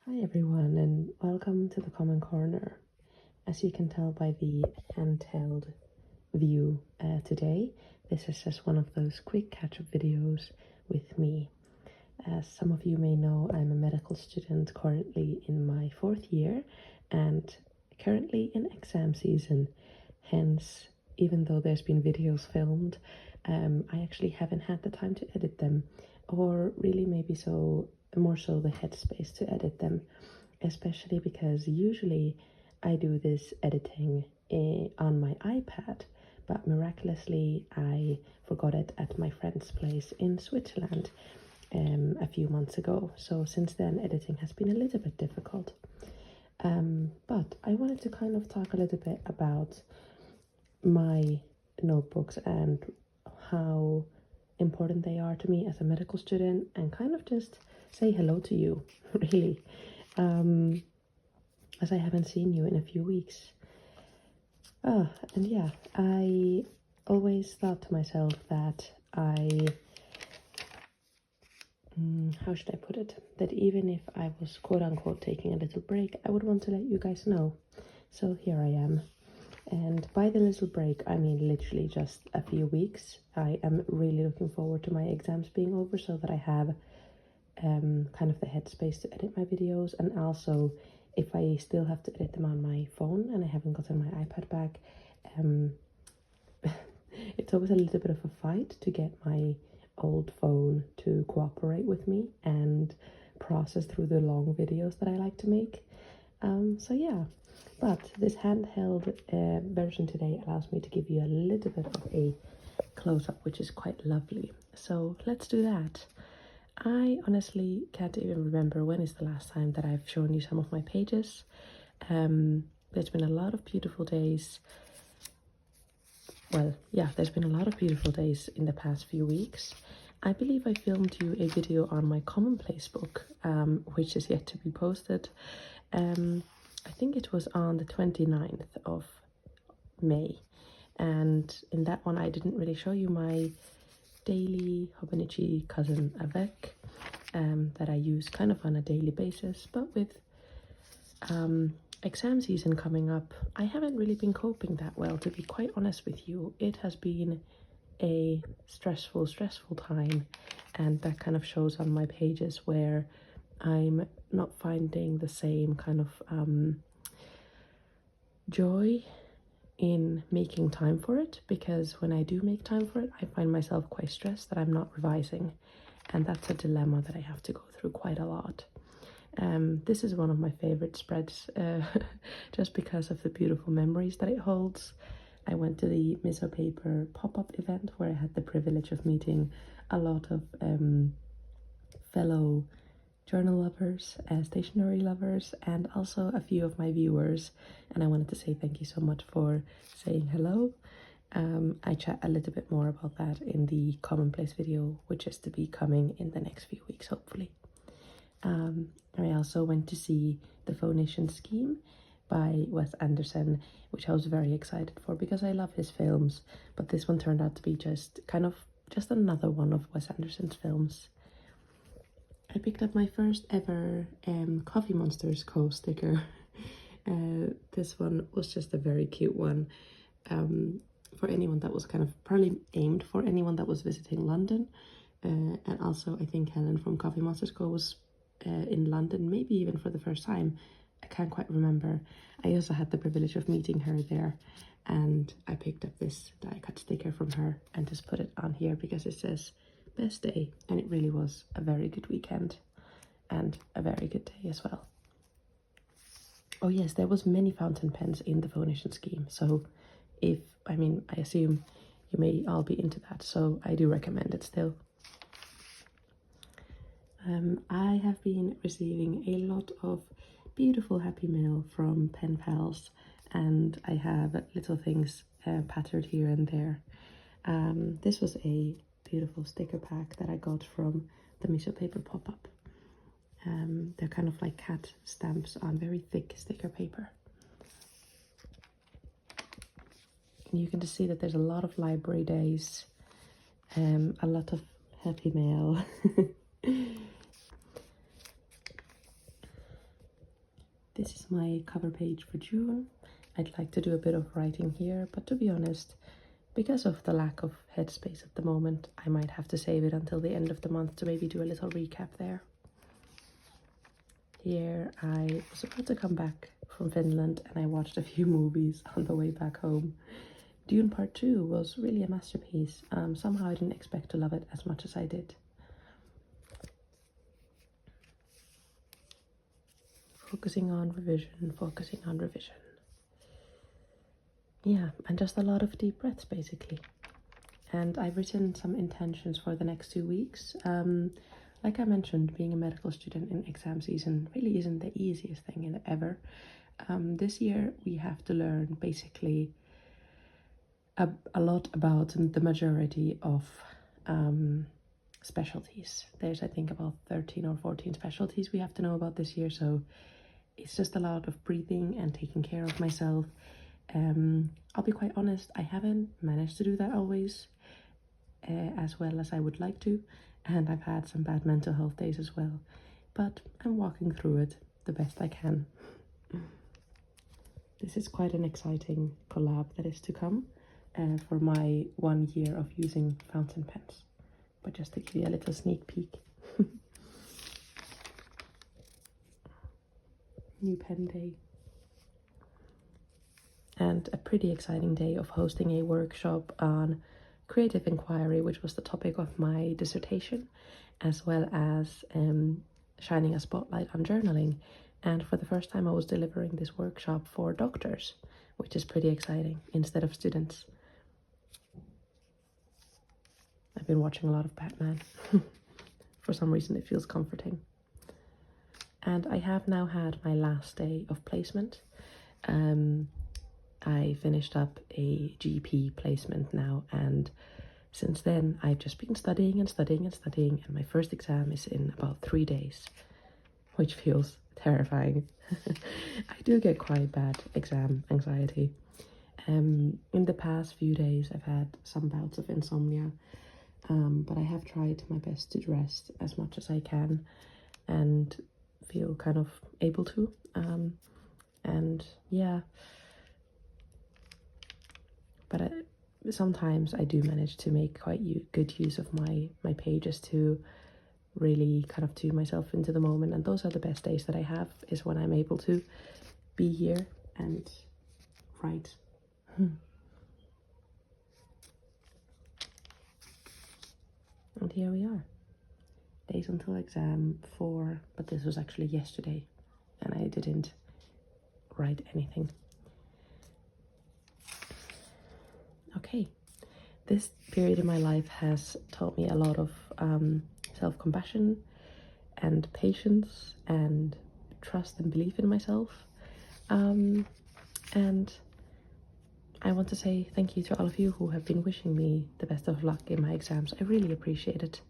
Hi everyone and welcome to the Common Corner. As you can tell by the handheld view today, this is just one of those quick catch-up videos with me. As some of you may know, I'm a medical student currently in my 4th year and currently in exam season. Hence, even though there's been videos filmed, I actually haven't had the time to edit them, or really maybe more so the headspace to edit them, especially because usually I do this editing on my iPad, but miraculously I forgot it at my friend's place in Switzerland a few months ago. So since then editing has been a little bit difficult. But I wanted to kind of talk a little bit about my notebooks and how important they are to me as a medical student, and kind of just say hello to you, really, as I haven't seen you in a few weeks. And yeah, I always thought to myself that how should I put it? That even if I was quote unquote taking a little break, I would want to let you guys know. So here I am. And by the little break, I mean literally just a few weeks. I am really looking forward to my exams being over so that I have kind of the headspace to edit my videos. And also, if I still have to edit them on my phone and I haven't gotten my iPad back, it's always a little bit of a fight to get my old phone to cooperate with me and process through the long videos that I like to make. So yeah, but this handheld version today allows me to give you a little bit of a close-up, which is quite lovely. So let's do that. I honestly can't even remember when is the last time that I've shown you some of my pages. There's been a lot of beautiful days. Well, yeah, there's been a lot of beautiful days in the past few weeks. I believe I filmed you a video on my commonplace book, which is yet to be posted. I think it was on the 29th of May, and in that one I didn't really show you my daily Hobonichi cousin avec that I use kind of on a daily basis, but with exam season coming up, I haven't really been coping that well, to be quite honest with you. It has been a stressful time, and that kind of shows on my pages where I'm not finding the same kind of joy in making time for it, because when I do make time for it, I find myself quite stressed that I'm not revising, and that's a dilemma that I have to go through quite a lot. This is one of my favorite spreads, just because of the beautiful memories that it holds. I went to the Miso Paper pop-up event where I had the privilege of meeting a lot of fellow journal lovers, stationery lovers, and also a few of my viewers, and I wanted to say thank you so much for saying hello. I chat a little bit more about that in the commonplace video, which is to be coming in the next few weeks, hopefully. I also went to see The Phonician Scheme by Wes Anderson, which I was very excited for because I love his films, but this one turned out to be just another one of Wes Anderson's films. I picked up my first ever Coffee Monsters Co sticker. This one was just a very cute one, for anyone that was kind of probably aimed for anyone that was visiting London, and also I think Helen from Coffee Monsters Co was in London, maybe even for the first time. I can't quite remember. I also had the privilege of meeting her there, and I picked up this die cut sticker from her and just put it on here because it says best day, and it really was a very good weekend and a very good day as well. Oh yes, there was many fountain pens in the Phonician Scheme, so I assume you may all be into that, so I do recommend it still. I have been receiving a lot of beautiful happy mail from pen pals, and I have little things patterned here and there. This was a beautiful sticker pack that I got from the Miso Paper pop-up. They're kind of like cat stamps on very thick sticker paper. And you can just see that there's a lot of library days, a lot of happy mail. This is my cover page for June. I'd like to do a bit of writing here, but to be honest, because of the lack of headspace at the moment, I might have to save it until the end of the month to maybe do a little recap there. Here I was about to come back from Finland and I watched a few movies on the way back home. Dune Part 2 was really a masterpiece. Somehow I didn't expect to love it as much as I did. Focusing on revision, focusing on revision. Yeah, and just a lot of deep breaths basically. And I've written some intentions for the next 2 weeks. Like I mentioned, being a medical student in exam season really isn't the easiest thing ever. This year we have to learn basically a lot about the majority of specialties. There's, I think, about 13 or 14 specialties we have to know about this year, so it's just a lot of breathing and taking care of myself. I'll be quite honest, I haven't managed to do that always as well as I would like to, and I've had some bad mental health days as well, but I'm walking through it the best I can. This is quite an exciting collab that is to come for my 1 year of using fountain pens, but just to give you a little sneak peek. New pen day. And a pretty exciting day of hosting a workshop on creative inquiry, which was the topic of my dissertation, as well as shining a spotlight on journaling. And for the first time I was delivering this workshop for doctors, which is pretty exciting, instead of students. I've been watching a lot of Batman. For some reason it feels comforting. And I have now had my last day of placement. I finished up a GP placement now, and since then I've just been studying and studying and studying, and my first exam is in about 3 days, which feels terrifying. I do get quite bad exam anxiety. In the past few days I've had some bouts of insomnia, but I have tried my best to rest as much as I can and feel kind of able to. And yeah, but sometimes I do manage to make quite good use of my pages to really kind of tune myself into the moment, and those are the best days that I have, is when I'm able to be here and write. And here we are, days until exam 4, but this was actually yesterday and I didn't write anything. Okay, this period in my life has taught me a lot of self-compassion and patience and trust and belief in myself. And I want to say thank you to all of you who have been wishing me the best of luck in my exams. I really appreciate it.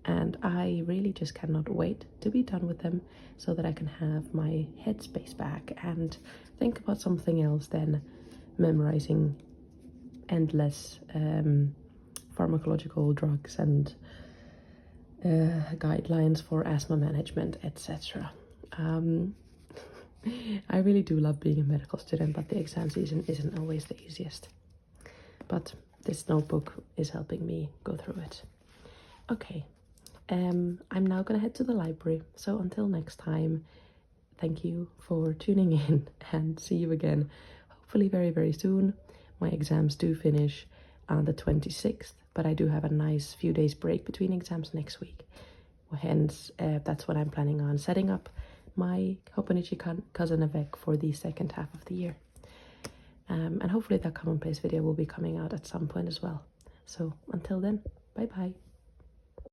And I really just cannot wait to be done with them so that I can have my headspace back and think about something else than memorizing endless pharmacological drugs and guidelines for asthma management, etc. I really do love being a medical student, but the exam season isn't always the easiest. But this notebook is helping me go through it. Okay, I'm now gonna head to the library, so until next time, thank you for tuning in and see you again, hopefully very, very soon. My exams do finish on the 26th, but I do have a nice few days break between exams next week. Hence, that's what I'm planning on setting up my Hobonichi cousin avec for the second half of the year. And hopefully that commonplace video will be coming out at some point as well. So until then, bye bye.